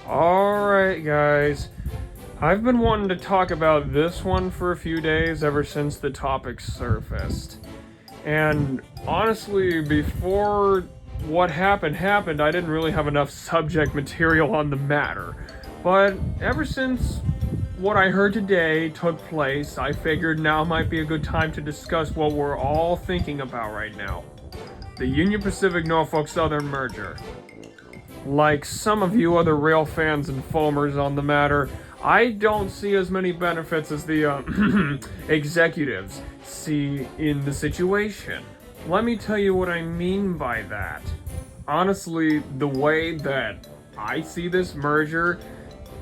Alright, guys. I've been wanting to talk about this one for a few days ever since the topic surfaced. And honestly, before what happened, I didn't really have enough subject material on the matter. But ever since what I heard today took place, I figured now might be a good time to discuss what we're all thinking about right now. The Union Pacific Norfolk Southern merger. Like some of you other rail fans and foamers on the matter, I don't see as many benefits as the executives see in the situation. Let me tell you what I mean by that. Honestly, the way that I see this merger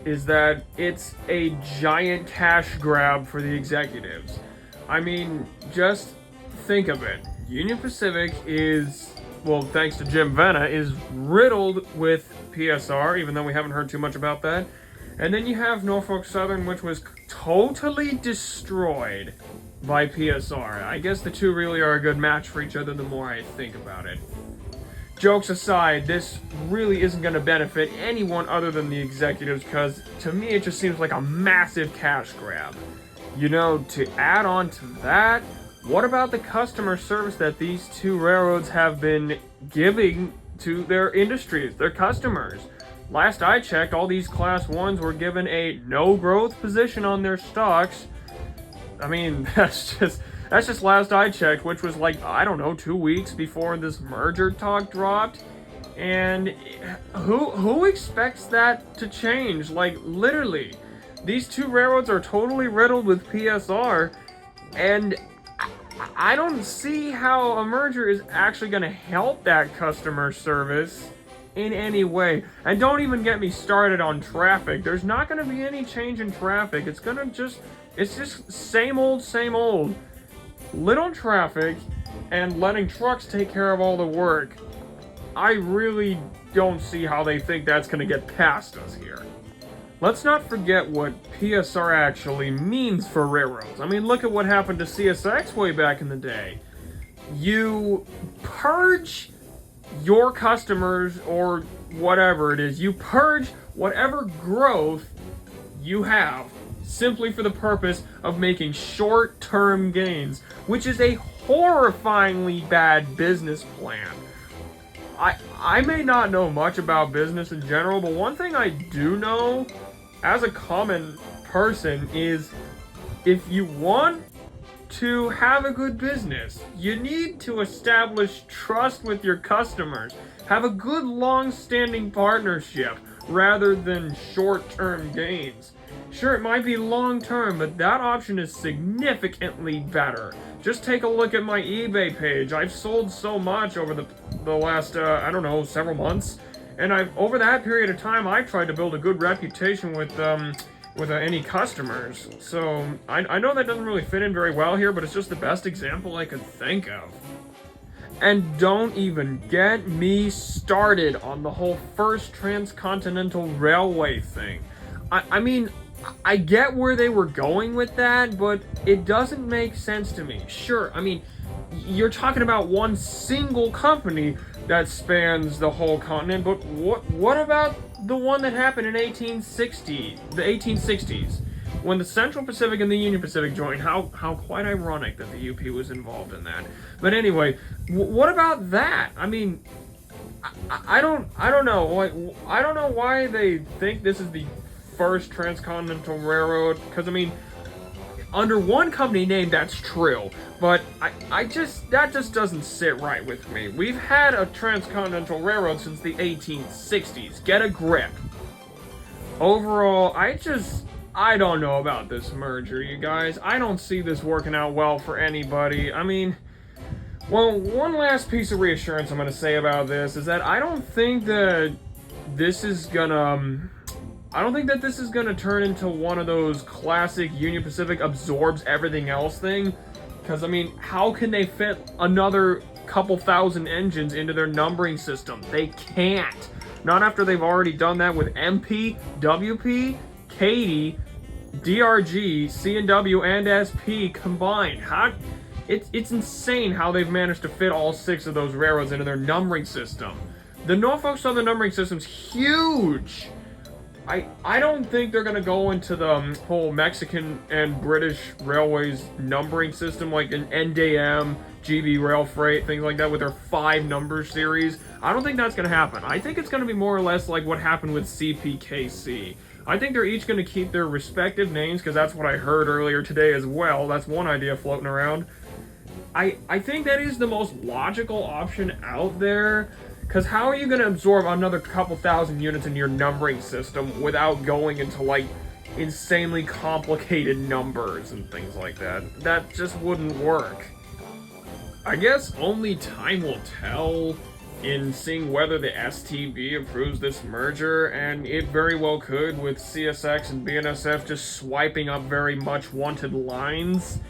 is that it's a giant cash grab for the executives. I mean, just think of it. Union Pacific is, well, thanks to Jim Vena, is riddled with PSR, even though we haven't heard too much about that. And then you have Norfolk Southern, which was totally destroyed by PSR. I guess the two really are a good match for each other the more I think about it. Jokes aside, this really isn't going to benefit anyone other than the executives, because to me it just seems like a massive cash grab. You know, to add on to that, what about the customer service that these two railroads have been giving to their industries, their customers? Last I checked, all these Class 1s were given a no-growth position on their stocks. I mean, that's just last I checked, which was like, I don't know, 2 weeks before this merger talk dropped. And who expects that to change? Like, literally, these two railroads are totally riddled with PSR, and I don't see how a merger is actually going to help that customer service in any way. And don't even get me started on traffic. There's not going to be any change in traffic. It's just same old. Little traffic and letting trucks take care of all the work. I really don't see how they think that's going to get past us here. Let's not forget what PSR actually means for railroads. I mean, look at what happened to CSX way back in the day. You purge your customers, or whatever it is, you purge whatever growth you have simply for the purpose of making short-term gains, which is a horrifyingly bad business plan. I may not know much about business in general, but one thing I do know as a common person is if you want to have a good business, you need to establish trust with your customers. Have a good long-standing partnership rather than short-term gains. Sure, it might be long-term, but that option is significantly better. Just take a look at my eBay page. I've sold so much over the last, I don't know, several months. And over that period of time, I've tried to build a good reputation with any customers. So I know that doesn't really fit in very well here, but it's just the best example I could think of. And don't even get me started on the whole first transcontinental railway thing. I mean, I get where they were going with that, but it doesn't make sense to me. Sure, I mean, you're talking about one single company that spans the whole continent, but what about the one that happened in the 1860s, when the Central Pacific and the Union Pacific joined? How quite ironic that the UP was involved in that. But anyway, what about that? I mean, I don't know. Like, I don't know why they think this is the first transcontinental railroad, because I mean, under one company name, that's true, but that just doesn't sit right with me. We've had a transcontinental railroad since the 1860s. Get a grip. Overall, I don't know about this merger, you guys. I don't see this working out well for anybody. I mean, well, one last piece of reassurance I'm going to say about this is that I don't think that this is gonna turn into one of those classic Union Pacific absorbs everything else thing. Because, I mean, how can they fit another couple thousand engines into their numbering system? They can't. Not after they've already done that with MP, WP, Katy, DRG, C&W, and SP combined. It's insane how they've managed to fit all 6 of those railroads into their numbering system. The Norfolk Southern numbering system's huge. I don't think they're gonna go into the whole Mexican and British railways numbering system like an NJM, GB Rail Freight, things like that with their 5 number series. I don't think that's gonna happen. I think it's gonna be more or less like what happened with CPKC. I think they're each gonna keep their respective names because that's what I heard earlier today as well. That's one idea floating around. I think that is the most logical option out there. Because how are you going to absorb another couple thousand units in your numbering system without going into, like, insanely complicated numbers and things like that? That just wouldn't work. I guess only time will tell in seeing whether the STB approves this merger, and it very well could, with CSX and BNSF just swiping up very much wanted lines.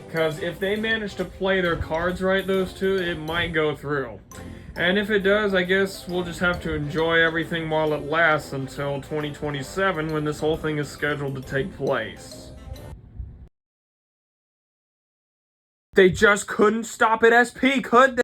Because if they manage to play their cards right, those two, it might go through. And if it does, I guess we'll just have to enjoy everything while it lasts until 2027 when this whole thing is scheduled to take place. They just couldn't stop at SP, could they?